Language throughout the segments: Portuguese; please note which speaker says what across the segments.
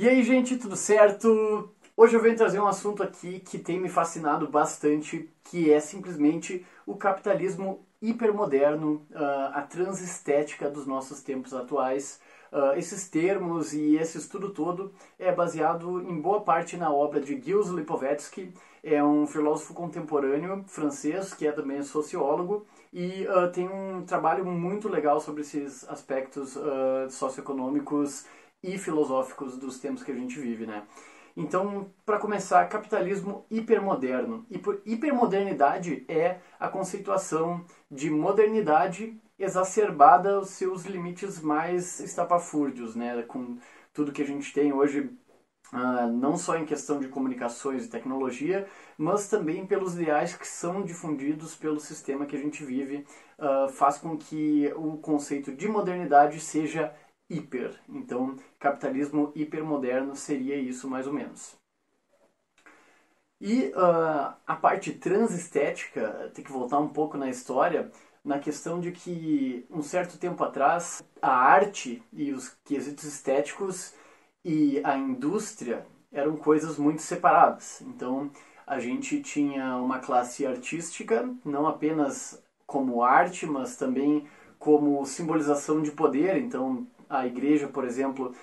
Speaker 1: E aí, gente, tudo certo? Hoje eu venho trazer um assunto aqui que tem me fascinado bastante, que é simplesmente o capitalismo hipermoderno, a transestética dos nossos tempos atuais. Esses termos e esse estudo todo é baseado em boa parte na obra de Gilles Lipovetsky, é um filósofo contemporâneo francês que é também sociólogo e tem um trabalho muito legal sobre esses aspectos socioeconômicos e filosóficos dos tempos que a gente vive, né? Então, para começar, capitalismo hipermoderno. E por hipermodernidade é a conceituação de modernidade exacerbada aos seus limites mais estapafúrdios, né? Com tudo que a gente tem hoje, não só em questão de comunicações e tecnologia, mas também pelos ideais que são difundidos pelo sistema que a gente vive, faz com que o conceito de modernidade seja hiper. Então, capitalismo hipermoderno seria isso mais ou menos. E a parte transestética, tem que voltar um pouco na história, na questão de que um certo tempo atrás a arte e os quesitos estéticos e a indústria eram coisas muito separadas. Então a gente tinha uma classe artística, não apenas como arte, mas também como simbolização de poder. Então a igreja, por exemplo,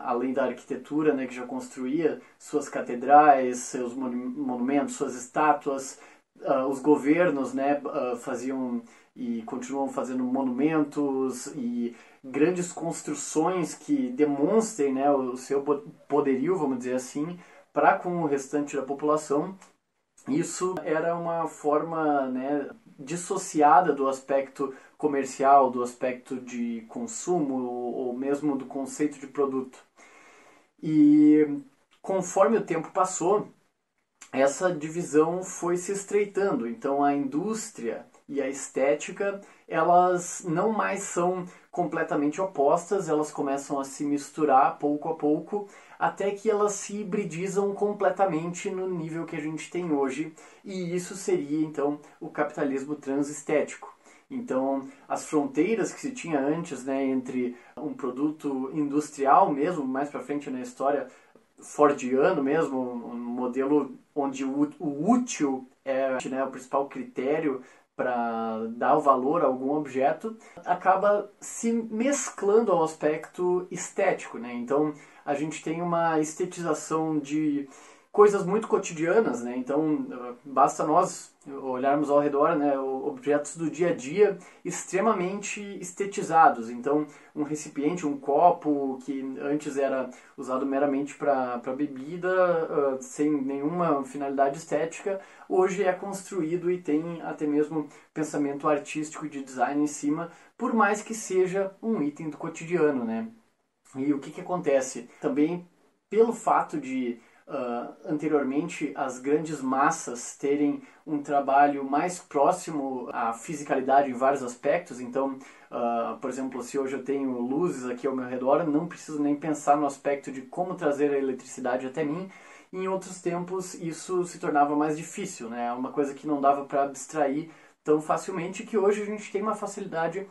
Speaker 1: além da arquitetura, né, que já construía suas catedrais, seus monumentos, suas estátuas, os governos, né, faziam e continuam fazendo monumentos e grandes construções que demonstrem, né, o seu poderio, vamos dizer assim, para com o restante da população. Isso era uma forma, né, dissociada do aspecto comercial, do aspecto de consumo ou mesmo do conceito de produto. E conforme o tempo passou, essa divisão foi se estreitando. Então a indústria e a estética, elas não mais são completamente opostas, elas começam a se misturar pouco a pouco, até que elas se hibridizam completamente no nível que a gente tem hoje, e isso seria então o capitalismo transestético. Então, as fronteiras que se tinha antes, né, entre um produto industrial mesmo, mais para frente na história, fordiano mesmo, um modelo onde o útil é, né, o principal critério para dar o valor a algum objeto, acaba se mesclando ao aspecto estético, né? Então a gente tem uma estetização de coisas muito cotidianas, né? Então basta nós olharmos ao redor, né, objetos do dia a dia extremamente estetizados. Então um recipiente, um copo que antes era usado meramente para bebida, sem nenhuma finalidade estética, hoje é construído e tem até mesmo pensamento artístico e de design em cima, por mais que seja um item do cotidiano, né? E o que acontece? Também pelo fato de anteriormente as grandes massas terem um trabalho mais próximo à fisicalidade em vários aspectos. Então, por exemplo, se hoje eu tenho luzes aqui ao meu redor, não preciso nem pensar no aspecto de como trazer a eletricidade até mim. Em outros tempos isso se tornava mais difícil, né? Uma coisa que não dava para abstrair tão facilmente, que hoje a gente tem uma facilidade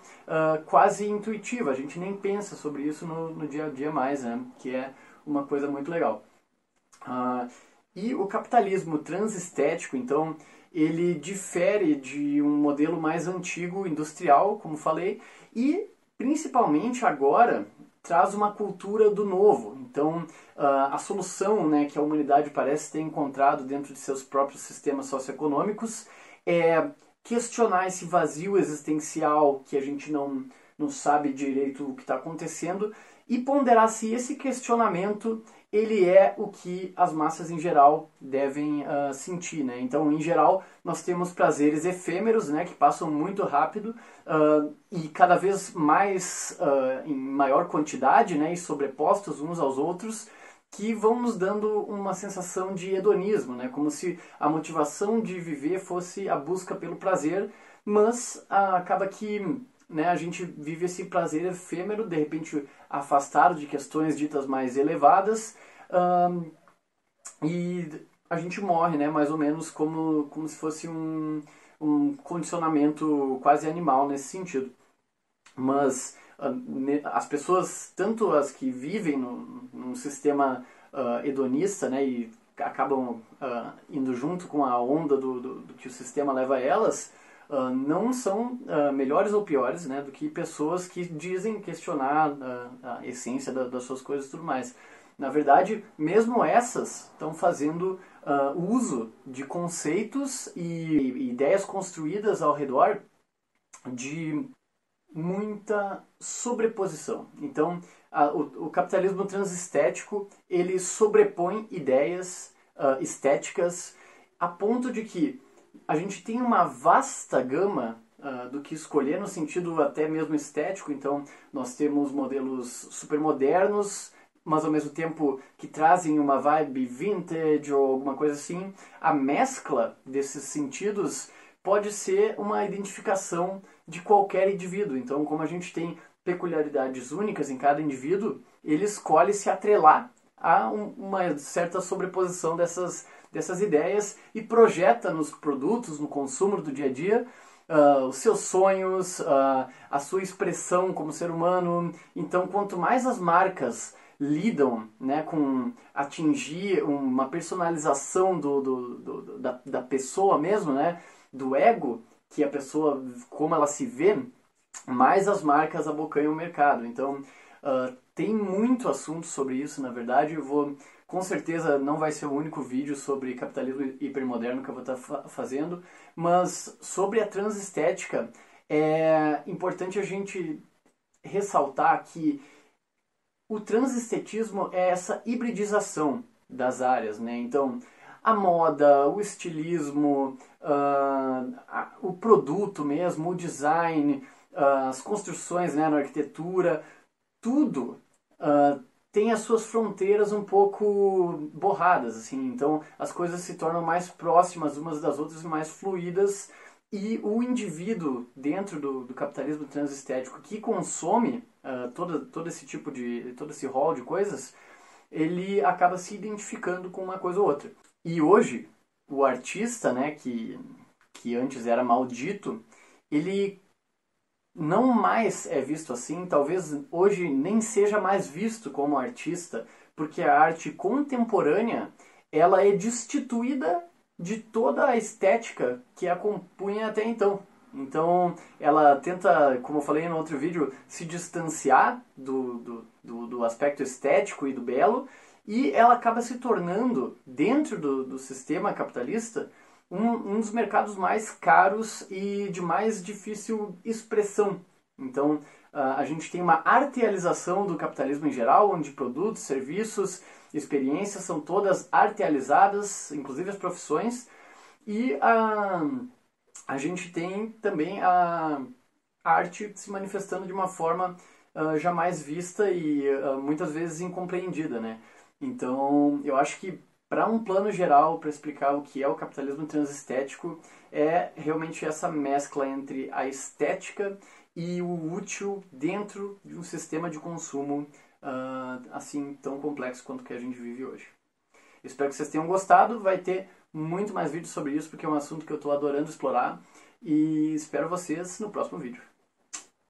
Speaker 1: quase intuitiva. A gente nem pensa sobre isso no dia a dia mais, né? Que é uma coisa muito legal. E o capitalismo transestético, então, ele difere de um modelo mais antigo, industrial, como falei, e principalmente agora traz uma cultura do novo. Então, a solução, né, que a humanidade parece ter encontrado dentro de seus próprios sistemas socioeconômicos é questionar esse vazio existencial que a gente não sabe direito o que está acontecendo e ponderar se esse questionamento ele é o que as massas em geral devem sentir, né? Então, em geral, nós temos prazeres efêmeros, né, que passam muito rápido e cada vez mais em maior quantidade, né, e sobrepostos uns aos outros, que vão nos dando uma sensação de hedonismo, né? Como se a motivação de viver fosse a busca pelo prazer, mas acaba que, né, a gente vive esse prazer efêmero, de repente afastado de questões ditas mais elevadas, e a gente morre, né, mais ou menos como se fosse um condicionamento quase animal nesse sentido. Mas as pessoas, tanto as que vivem num sistema hedonista, né, e acabam indo junto com a onda do que o sistema leva a elas, não são melhores ou piores, né, do que pessoas que dizem questionar a essência das suas coisas e tudo mais. Na verdade, mesmo essas estão fazendo uso de conceitos e ideias construídas ao redor de muita sobreposição. Então, o capitalismo transestético, ele sobrepõe ideias estéticas a ponto de que a gente tem uma vasta gama do que escolher no sentido até mesmo estético. Então, nós temos modelos super modernos, mas ao mesmo tempo que trazem uma vibe vintage ou alguma coisa assim. A mescla desses sentidos pode ser uma identificação de qualquer indivíduo. Então, como a gente tem peculiaridades únicas em cada indivíduo, ele escolhe se atrelar a uma certa sobreposição dessas ideias e projeta nos produtos, no consumo do dia a dia, os seus sonhos, a sua expressão como ser humano. Então, quanto mais as marcas lidam, né, com atingir uma personalização da pessoa mesmo, né, do ego, que a pessoa, como ela se vê, mais as marcas abocanham o mercado. Então, tem muito assunto sobre isso, na verdade. Com certeza não vai ser o único vídeo sobre capitalismo hipermoderno que eu vou estar fazendo, mas sobre a transestética é importante a gente ressaltar que o transestetismo é essa hibridização das áreas, né? Então, a moda, o estilismo, o produto mesmo, o design, as construções, né, na arquitetura, tudo tem as suas fronteiras um pouco borradas, assim. Então, as coisas se tornam mais próximas umas das outras e mais fluídas, e o indivíduo dentro do capitalismo transestético que consome todo esse rol de coisas, ele acaba se identificando com uma coisa ou outra. E hoje, o artista, né, que antes era maldito, ele não mais é visto assim. Talvez hoje nem seja mais visto como artista, porque a arte contemporânea, ela é destituída de toda a estética que a compunha até então. Então, ela tenta, como eu falei no outro vídeo, se distanciar do aspecto estético e do belo, e ela acaba se tornando, dentro do sistema capitalista, um dos mercados mais caros e de mais difícil expressão. Então, a gente tem uma artealização do capitalismo em geral, onde produtos, serviços, experiências são todas artealizadas, inclusive as profissões, e a gente tem também a arte se manifestando de uma forma jamais vista e muitas vezes incompreendida, né? Então, eu acho que para um plano geral, para explicar o que é o capitalismo transestético, é realmente essa mescla entre a estética e o útil dentro de um sistema de consumo assim tão complexo quanto o que a gente vive hoje. Espero que vocês tenham gostado. Vai ter muito mais vídeos sobre isso, porque é um assunto que eu estou adorando explorar. E espero vocês no próximo vídeo.